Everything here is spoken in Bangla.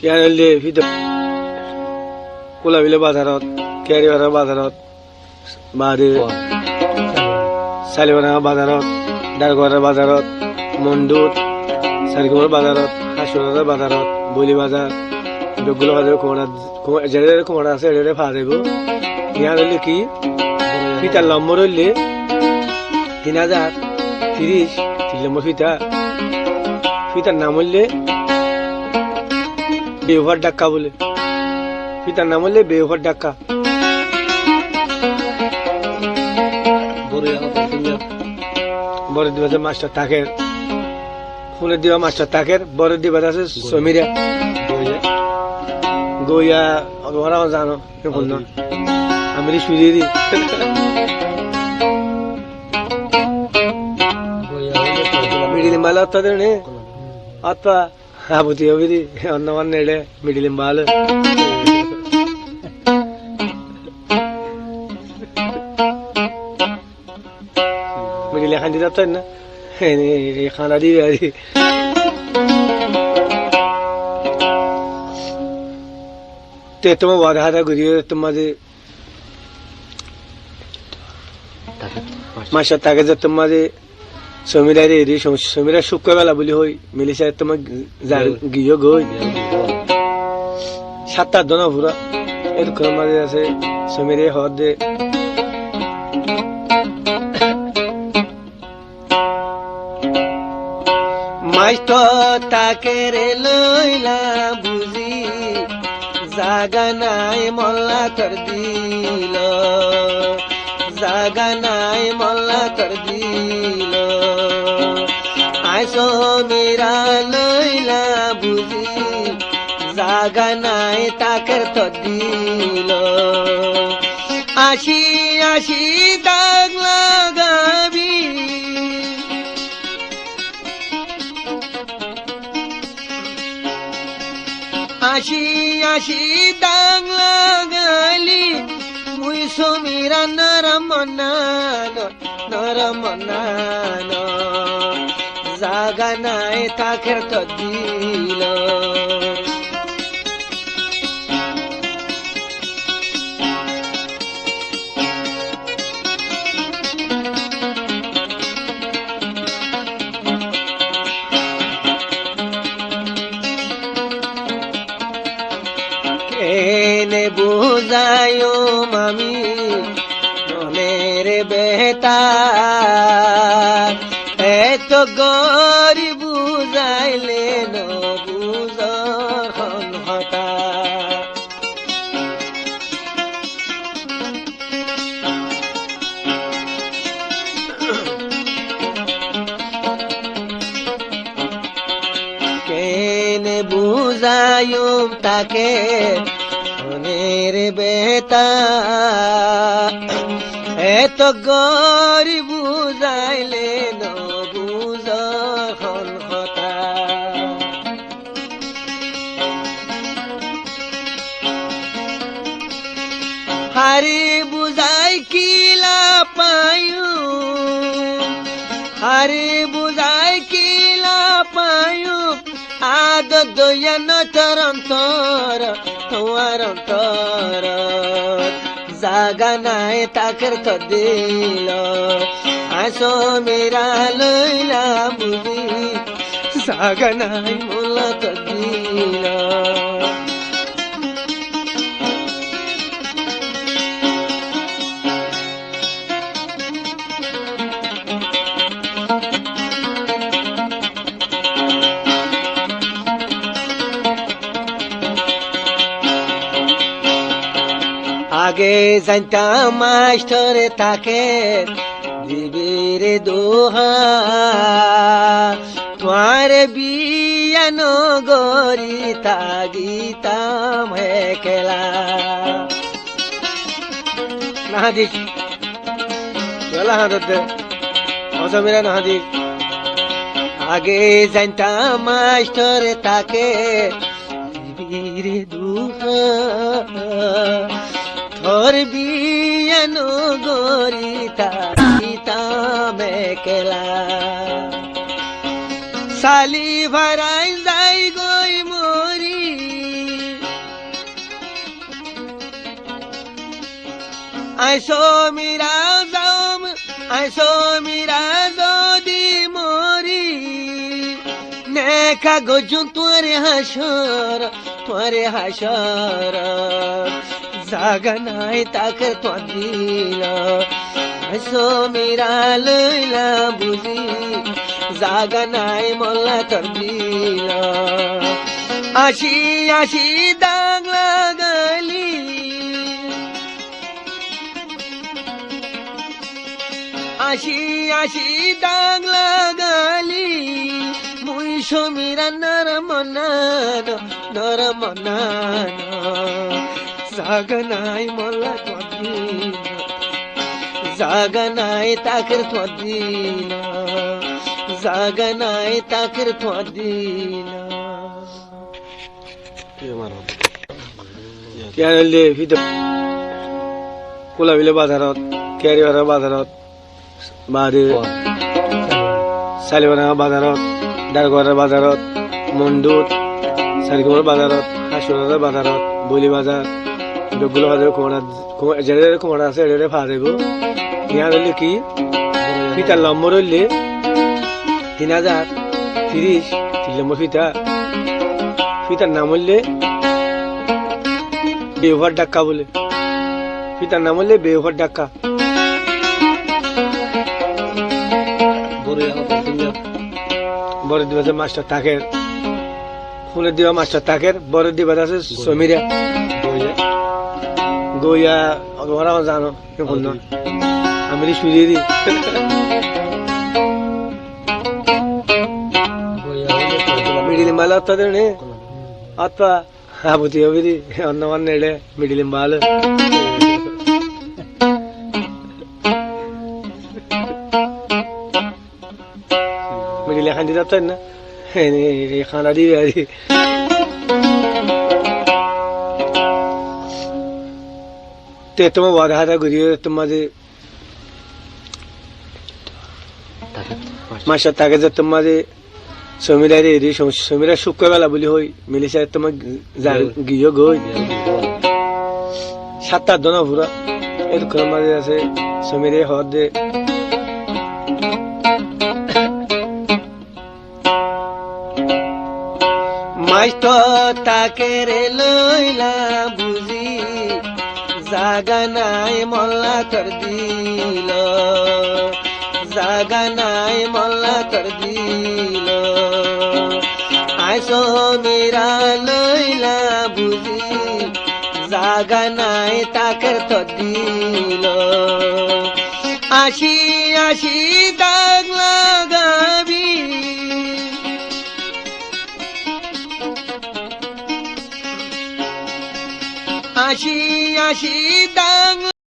কেয়ারলে ভিতর কোলাবিলে বাজারত কেয়ারিবাড়া বাজারত বাদে সালিবানা বাজারত ডারগড়া বাজারত মন্ডুত সারিকুমার বাজারত হাসুনার বাজারত বলি বাজার যোগগুলো বাজার যেটা কোমড়া আছে এটা ফা যাইব ইয়া হইলে কি ফিতার নম্বর হইলে 3030 3 নম্বর ফিতার নাম হইলে বেওভার ডাক্কা বলে ফিতার নাম হইলে বেওভার ডাক্কা বড় দিবাজে মাস্টার তাকের ফুলের দিবা মাস্টার তাকের বড় দিবাজ আছে সমীরা গইয়া ওরাও জানো এখন না আমি সুরিরি మిడిలింబాలు వస్తుందండి అత్త ఆపుతి అవిది అన్నవన్నేడే మిడిలింబాలు మిడిలి ఖండి వస్తాను నా খানা দিবে আর তে তোমার বাধা হাতা ঘুরিয়ে তোমাদের মাসের তাকে যে তোমাদের সমীরা রে সমীরা শুক্রবেলা বলি হই মিলিশা তোমার গিয়ে গই 7-8 জন পুরা এরকম মাঝে আছে সমীরে হদ দে মাস্টার তাকে রে লইলা বুঝি জাগা নাই মল্লা কর দিল জাগা নাই মল্লা কর দিল আইসো মেরা লইলা বুঝি জাগা নাই তাকের তো দিল আসি আসি দাগ লাগাবি আসি আসি দাগ লাগালি মুই সমীরা নরমনান জাগা নাই তাকের তো দিল এনে বুঝায়ো মামি মনের বেতা এত গরি বুঝাইলে ন বুঝর হতা কেনে বুঝায়ো তাকে মনের বেতা এত গরি বুঝাইলে ন বুঝর হতা হারি বুঝাই কিলা পায়ু হারি বুঝাই কিলা পায়ু আদ দয়ান তরন্তর তোমার অন্তর জাগা নাই তাকের তো দিল আসো মেরা লইলা বুঝি জাগা নাই মোলা তো দিল আগে জানতাম মাস্টারে তাকে দিবির দোহা তোমার বিয়ান গরি তাগিতাম হে খেলা না দিস অসমীরা না দিস আগে জানতাম মাস্টারে তাকে দিবির দোহা তোর বিয়ান গরি তাগিতাম খেলা সালি ভরাই যাই গই মরি আইসো মিরা যাম আইসো মিরা যদি মরি নেখা গজু তোরে হাসর জাগা নাই তাকে তো দিল আইসো মিরা লইলা বুঝি জাগা নাই মোল্লা তোর দিল আসি আসি দাগ লাগালি আসি আসি দাগ লাগালি মুই সমীরা নরমনান জাগনাই মোল্লা তোদিন জাগনাই তাকের তোদিন জাগনাই তাকের তোদিন কেয়ারলে ফিতে কোলাবিলে বাজারত কেয়ারিবাড়া বাজারত বাদে সালিবাড়া বাজারত ডারগড়ার বাজারত মন্ডুত সারিকুমার বাজারত হাসুরার বাজারত বলি বাজার বেগুলো বাজার যেটা কোমড়া আছে এটা ফা যাইব ইয়া হইলে কি ফিতার নম্বর হইলে 3030 3 নম্বর ফিতার নাম হইলে বেওভার ডাক্কা বলে ফিতার নাম হইলে বেওভার ডাক্কা বড় দিবা আছে মাস্টার তাকের ফুলের দিবা মাস্টার তাকের বড় দিবা আছে সমীরা গইয়া ওরা জানো বল আমি শুয়ে দিই మిడిలింబాలు వస్తుందండి అత్త ఆబుతి అవిది అన్నవన్నేడే మిడిలింబాలు మిడిలి ఖండి వస్తాను খানা দিবে আর তে তোমার বাধা হাতা ঘুরিয়ে তোমাদের মাসের থাকে যে তোমাদের সমীরারে এরি সমীরা শুক্রবেলা বলি হই মিলিশা তোমার গিয়ে গই 7-8 জন পুরা এরকম মাঝে আছে সমীরে হদ দে মাস্টার তাকে রে লইলা বুঝি জাগা নাই মোল্লা কর দিল জাগা নাই মোল্লা কর দিল আইসো মেরা লইলা বুঝি জাগা নাই তাকে তো দিল আসি আসি দাগ লাগাবি আসি আসি দাগ